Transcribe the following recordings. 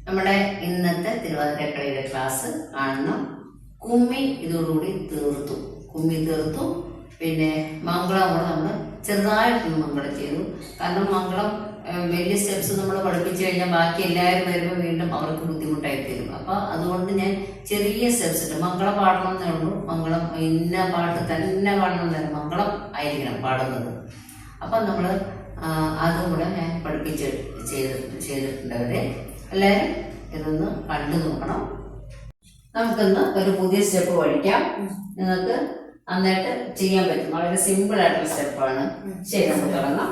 നമ്മുടെ ഇന്നത്തെ തിരുവാതിരക്കളിയുടെ ക്ലാസ് കാണണം. കുമ്മി ഇതോടുകൂടി തീർത്തു. കുമ്മി തീർത്തു. പിന്നെ മംഗളം കൂടെ നമ്മൾ ചെറുതായിട്ടൊന്ന് മംഗളം ചെയ്തു. കാരണം മംഗളം വലിയ സ്റ്റെപ്സ് നമ്മൾ പഠിപ്പിച്ചു കഴിഞ്ഞാൽ ബാക്കി എല്ലാവരും വരുമ്പോൾ വീണ്ടും അവർക്ക് ബുദ്ധിമുട്ടായി തരും. അപ്പോൾ അതുകൊണ്ട് ഞാൻ ചെറിയ സ്റ്റെപ്സ് ഇട്ട് മംഗളം പാടണം എന്നേ ഉള്ളൂ. മംഗളം ഇന്ന പാട്ട് തന്നെ പാടണമെന്നല്ല, മംഗളം ആയിരിക്കണം പാടുന്നത്. അപ്പം നമ്മൾ അതും കൂടെ ഞാൻ പഠിപ്പിച്ച് ചെയ്തിട്ടുണ്ട്. അവരെ എല്ലാവരും ഇതൊന്ന് കണ്ടു നോക്കണം. നമുക്കിന്ന് ഒരു പുതിയ സ്റ്റെപ്പ് പഠിക്കാം. നിങ്ങൾക്ക് നന്നായിട്ട് ചെയ്യാൻ പറ്റും. വളരെ സിമ്പിൾ ആയിട്ടുള്ള സ്റ്റെപ്പാണ്. ശരി, നമുക്ക് തുടങ്ങാം.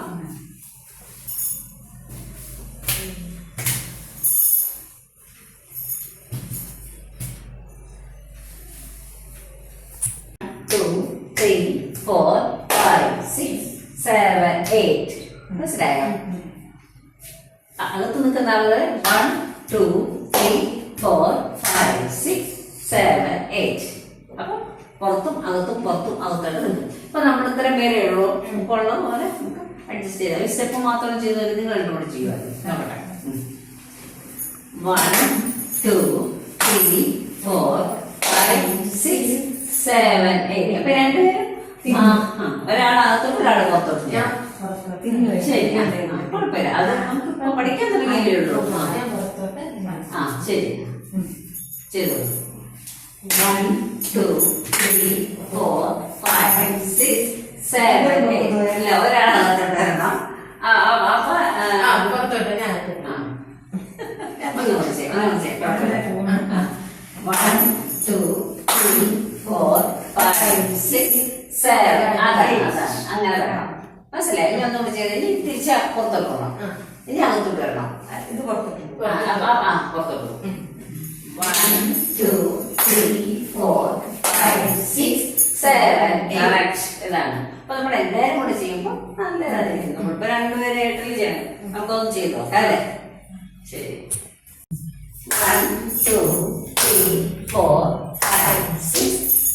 മനസ്സിലായോ? അകത്ത് നിൽക്കുന്ന ആളുകൾ 1 2 3 4 5 6 7 8. അപ്പൊ പുറത്തും അകത്തും പുറത്തും അകത്തായിട്ട് നിൽക്കും. ഇപ്പൊ നമ്മൾ ഇത്രയും പേരേ ഉള്ളൂ. ഉള്ള പോലെ നമുക്ക് അഡ്ജസ്റ്റ് ചെയ്താൽ ഈ സ്റ്റെപ്പ് മാത്രം ചെയ്താൽ നിങ്ങൾ എന്നോട് ചെയ്യുമായിരുന്നു. നോക്കട്ടെ. 1 2 3 4 5 6 7 8. അപ്പൊ രണ്ടുപേരും ഒരാളകത്തോട്ട് ഒരാൾ പുറത്തോട്ട്. ശരി, കുഴപ്പമില്ല. അത് നമുക്ക് പഠിക്കാൻ തുടങ്ങിയേ ഉള്ളൂ. ശരി, ചെയ്തു. 1 2 3 4 5 6 7 8. അല്ല, ഒരാളകത്തോട്ട് വരണം. അപ്പൊ പുറത്തോട്ട് ഞാൻ 1 2 3 4 5 6 7. അങ്ങനെ വരണം. മനസ്സിലായി? ഇനി ഒന്നുകൂടി ചെയ്ത് ഇനി തിരിച്ച് പുറത്തോട്ട് പോകണം. ഇനി അകത്തോട്ട് വരണം. ഇത് പുറത്തോട്ട് പുറത്തോട്ട് 1 2 3 4 5 6 7 8. ഇതാണ്. അപ്പൊ നമ്മൾ എല്ലാവരും കൂടെ ചെയ്യുമ്പോൾ നല്ലതായിരിക്കും. നമ്മളിപ്പോ രണ്ടുപേരായിട്ടില്ല ചെയ്യണം. നമുക്കൊന്നും ചെയ്തു നോക്കാം അല്ലേ? ശരി. 1 2 3 4 5 6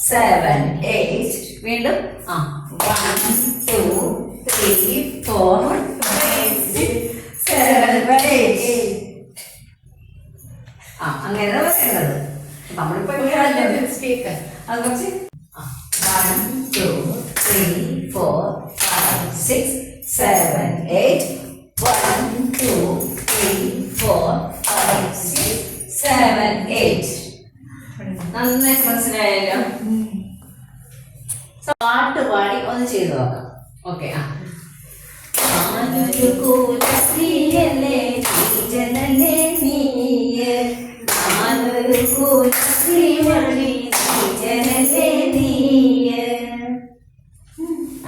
7 8. വീണ്ടും 1 2 3 4 5 6 7 8. അങ്ങനെ പറയേണ്ടത്. നമ്മളിപ്പോ സ്പീക്കർ അത് കുറച്ച് 1 2 3 4 5 6 7 8. 1 2 3 4 5 6 7 8. നന്നായിട്ട് മനസ്സിലായല്ലോ. പാട്ട് പാടി ഒന്ന് ചെയ്തു നോക്കാം. ഓക്കെ.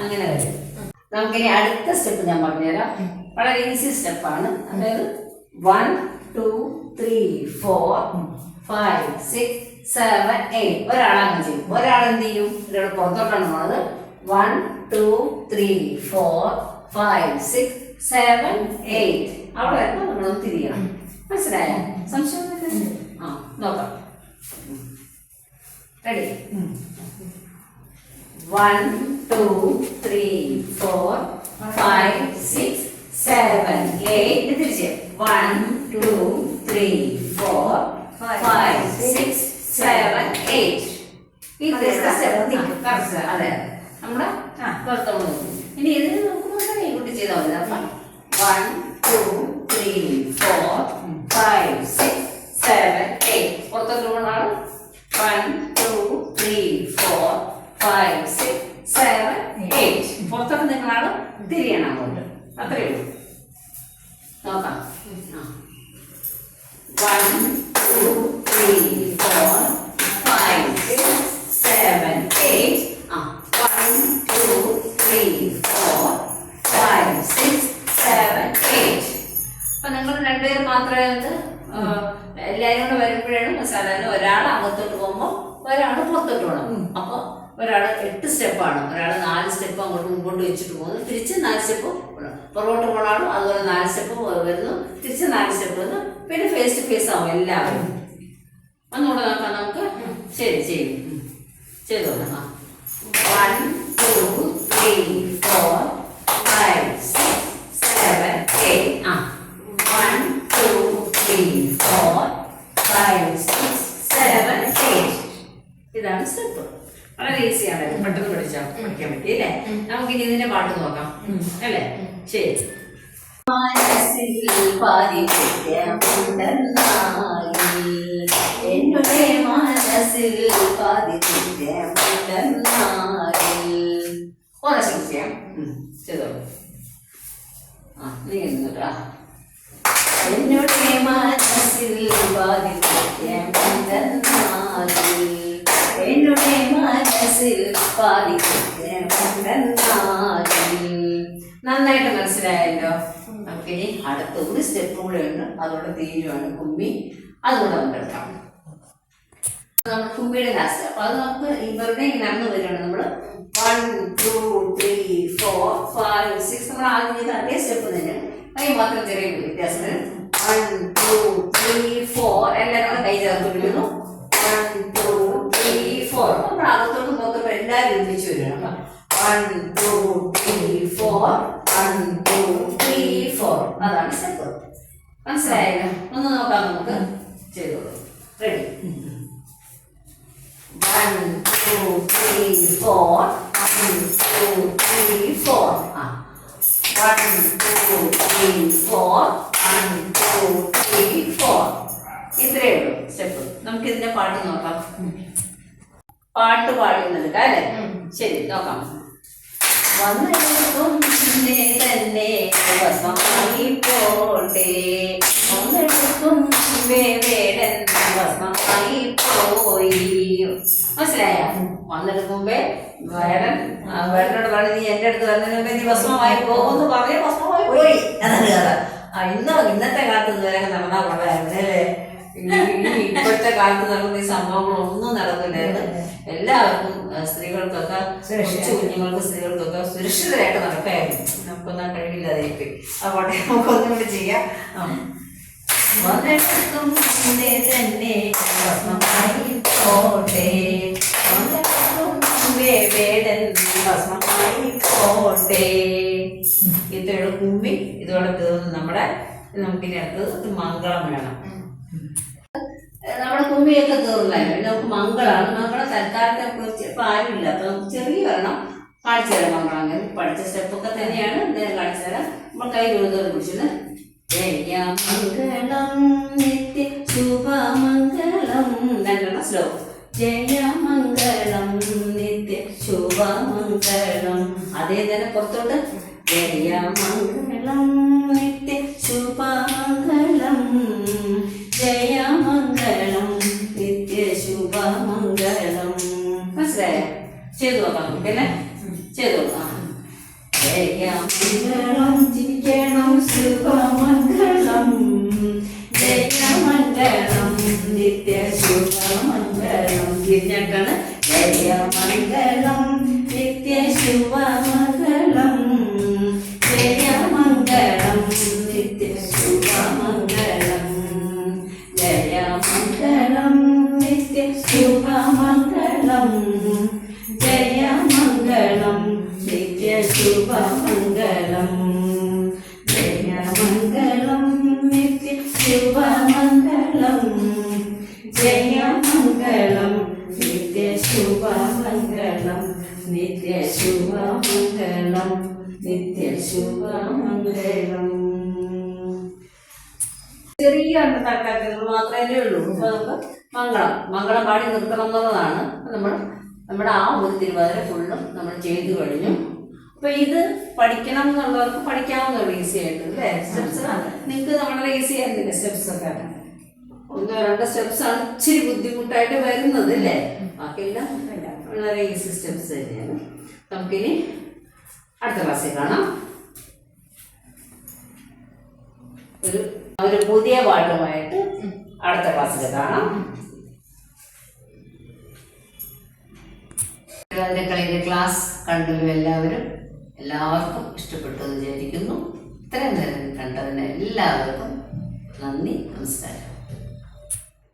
അങ്ങനെ വരും. നമുക്കിനി അടുത്ത സ്റ്റെപ്പ് ഞാൻ പറഞ്ഞുതരാം. വളരെ ഈസി സ്റ്റെപ്പാണ്. അതായത് 1 2 3 4 5 6 7 8. ഒരാളങ്ങനെ ചെയ്യും. ഒരാൾ എന്ത് ചെയ്യും? ഒരാൾ പുറത്തോട്ടാണ് പോണത്. 1 2 3 4 5 6 7 8. അവിടെ വരുമ്പോൾ നമ്മളൊന്ന് തിരിയണം. മനസ്സിലായ? സംശയം നോക്കാം. റെഡി? 1 2 3 4 5 6 7 8. തിരിച്ച് 1 2 3 4 5 6 7 8. അതെ, നമ്മുടെ പുറത്തോട്ട് നോക്കും. ഇനി ഇതിന് നോക്കുമ്പോൾ ഇങ്ങോട്ട് ചെയ്താൽ മതി. അപ്പൊ 1 2 3 4 5 6 7 8. പുറത്തോട്ട് പോകുന്നതാണ് 1 2 3 4 5 6 7 8. പുറത്തോട്ട് നിങ്ങളാണ് തിരിയണം അങ്ങോട്ട്. അത്രയേ ഉള്ളൂ. നോക്കാം. 1 2 3 4 5 6 7 8. 1 2 3 4 5 6 7 8. അപ്പൊ നിങ്ങൾ രണ്ടുപേരും മാത്രമേ എല്ലാവരും കൂടെ വരുമ്പോഴാണ് സാധാരണ ഒരാൾ അകത്തോട്ട് പോകുമ്പോൾ ഒരാൾ പുറത്തോട്ട് പോകണം. അപ്പൊ ഒരാൾ 8 സ്റ്റെപ്പാണ്. ഒരാൾ 4 സ്റ്റെപ്പ് അങ്ങോട്ട് മുമ്പോട്ട് വെച്ചിട്ട് പോകുന്നു. തിരിച്ച് 4 സ്റ്റെപ്പ് പുറകോട്ട് പോകണം. അതുപോലെ 4 സ്റ്റെപ്പ് വരുന്നു. തിരിച്ച് 4 സ്റ്റെപ്പ് വന്നു. പിന്നെ ഫേസ് ടു ഫേസ് ആവും എല്ലാവരും. ഒന്നുകൂടെ നോക്കാം നമുക്ക്. ശരി, ചെയ്തു നോക്കാം. 1 2 3 4 5 6 7 8. 1 2 3 4 നമുക്കിനി ഇതിന്റെ പാട്ട് നോക്കാം അല്ലേ? ശരി. മനസ്സിൽ പാതി എന്നുടെ മനസ്സിൽ പാതി ചെയ്യാം. ചെയ്തോളൂ. നീ എന്നിട്ടാ എന്നുടെ മനസ്സിൽ പാതി എന്നുടെ മനസ്സിൽ പാതി നന്നായിട്ട് മനസ്സിലായല്ലോ. നമുക്കിനി അടുത്ത ഒരു സ്റ്റെപ്പ് കൂടെ ഉണ്ട്, അതോടെ തീരുവാണ് കുമ്മി. അതുകൂടെ നമുക്ക് എടുക്കാം. നമ്മൾ കുമ്മിയുടെ ലാസ്റ്റ്. അപ്പൊ അത് നമുക്ക് വെറുതെ ഇങ്ങനെ നടന്നു വരികയാണ്. നമ്മൾ 1 2 3 4 5 6 നമ്മൾ ആദ്യം ചെയ്ത അതേ സ്റ്റെപ്പ് തന്നെ. കൈ മാത്രം ചെറിയ വ്യത്യാസം. 1 2 3 4 എല്ലാവരും കൈ ചേർത്ത് വിടുന്നു. 1 2 3 4 നമ്മൾ അകത്തോട്ട് മൊത്തം എല്ലാവരും ഒരുമിച്ച് വരികയാണ്. 1 2 3 4 1 2 3 4 അതാണ് സ്റ്റെപ്പ്. മനസ്സിലായല്ലോ? ഒന്ന് നോക്കാം, നമുക്ക് ചെയ്തോളൂ. റെഡി? 1 2 3 4 1 2 3 4 1 2 3 4 1 2 3 4 ഇത്രയേ ഉള്ളൂ സ്റ്റെപ്പ്. നമുക്ക് ഇതിന്റെ പാട്ട് നോക്കാം. പാട്ട് പാടുന്നത് അല്ലേ? ശരി, നോക്കാം. വന്നെടുക്കും തന്നെ ഭസ്മമായി പോട്ടെ, വന്നെടുക്കും വേടൻ ഭസ്മമായി പോയി. മനസ്സിലായോ? വന്നെടുക്കുമ്പേ വേടനോട് പറഞ്ഞു, നീ എന്റെ അടുത്ത് വരുന്നതിന് നീ ഭസ്മമായി പോകുമെന്ന് പറഞ്ഞ് ഭസ്മമായി പോയി. അതാണ് കഥ. ഇന്നത്തെ കാലത്ത് ഇതുവരെ നടന്നാ കൊള്ളായിരുന്നു അല്ലേ? ഇപ്പോഴത്തെ കാലത്ത് നടക്കുന്ന ഈ സംഭവങ്ങളൊന്നും നടക്കില്ലായിരുന്നു. എല്ലാവർക്കും സ്ത്രീകൾക്കൊക്കെ കുഞ്ഞുങ്ങൾക്ക് സ്ത്രീകൾക്കൊക്കെ സുരക്ഷിതരായിട്ട് നടക്കായിരുന്നു. നമുക്കൊന്നും കഴിവില്ലാതെ അതുകൊണ്ട് നമുക്കൊന്നും കൂടി ചെയ്യാം. വന്നെടുക്കും തന്നെ ഭസ്മമായി പോട്ടെ, വേടൻ ഭസ്മമായി പോട്ടെ. ഇത്രയുള്ള കുമ്മി ഇതോടെ തീർന്ന് നമ്മുടെ നമുക്കിനി അടുത്തത് മംഗളം വേണം. നമ്മുടെ കുമ്മിയൊക്കെ തീർന്നല്ലോ. നമുക്ക് മംഗളാണ്. മംഗളം തൽക്കാലത്തെ കുറിച്ച് ഇപ്പം ആരുമില്ല. അപ്പൊ നമുക്ക് ചെറിയ വരണം കാണിച്ചു തരാം. മംഗളം അങ്ങനെ പഠിച്ച സ്റ്റെപ്പൊക്കെ തന്നെയാണ് എന്തായാലും കാണിച്ചു തരാം. നമ്മൾ കൈ തൊഴുതോട് പിടിച്ചത് ജയമംഗളം നിത്യ ശുഭമംഗളം. രണ്ടെണ്ണം സ്ലോ. ജയമംഗളം നിത്യ ശുഭമംഗളം. അതേ തന്നെ പുറത്തോട്ട് ജയമംഗളം നിത്യ ശുഭമംഗളം ജയമംഗളം നിത്യ ശുഭമംഗളം. മനസ്സിലായോ? ചെയ്തു നോക്കാം നമുക്കല്ലേ? ചെയ്തു നോക്കാം. ജയമംഗളം ചിരിക്കണം ശുഭമംഗളം ജയമംഗളം നിത്യ ശുഭമംഗളം. തിരിഞ്ഞിട്ടാണ് ജയമംഗളം നിത്യ ശുഭമംഗളം ജയമംഗളം നിത്യ ശുഭമംഗളം ജയമംഗളം നിത്യ ശുഭമംഗളം ജയമംഗളം നിത്യ ശുഭമംഗളം ജയമംഗളം നിത്യ ശുഭമംഗളം ജയമംഗളം നിത്യ ശുഭമംഗളം നിത്യ ശുഭമംഗളം നിത്യ ശുഭമംഗളം. ചെറിയ തക്കാക്കങ്ങൾ മാത്രമേ ഉള്ളൂ. അപ്പൊ നമുക്ക് മംഗളം പാടി നിർത്തണം എന്നുള്ളതാണ്. നമ്മുടെ ആ ഒരു തിരുവാതിര ഫുള്ളും നമ്മൾ ചെയ്തു കഴിഞ്ഞു. അപ്പൊ ഇത് പഠിക്കണം എന്നുള്ളവർക്ക് പഠിക്കാവുന്നതാണ് ഈസി ആയിട്ട് അല്ലേ? സ്റ്റെപ്സ് നിങ്ങൾക്ക് വളരെ ഈസി ആയിരുന്നില്ല സ്റ്റെപ്സ് ഒക്കെ. 1-2 സ്റ്റെപ്സ് ആണ് ഇച്ചിരി ബുദ്ധിമുട്ടായിട്ട് വരുന്നത് അല്ലേ? ബാക്കിയെല്ലാം വളരെ ഈസി സ്റ്റെപ്സ് തന്നെയാണ്. നമുക്കിനി അടുത്ത ക്ലാസ്സിൽ കാണാം. ഒരു പുതിയ പാട്ടുമായിട്ട് അടുത്ത ക്ലാസ്സിൽ കാണാം. കളിയുടെ ക്ലാസ് കണ്ടല്ലോ എല്ലാവരും. എല്ലാവർക്കും ഇഷ്ടപ്പെട്ടു എന്ന് വിചാരിക്കുന്നു. ഇത്രയും നേരം കണ്ടതിന് എല്ലാവർക്കും നന്ദി, നമസ്കാരം.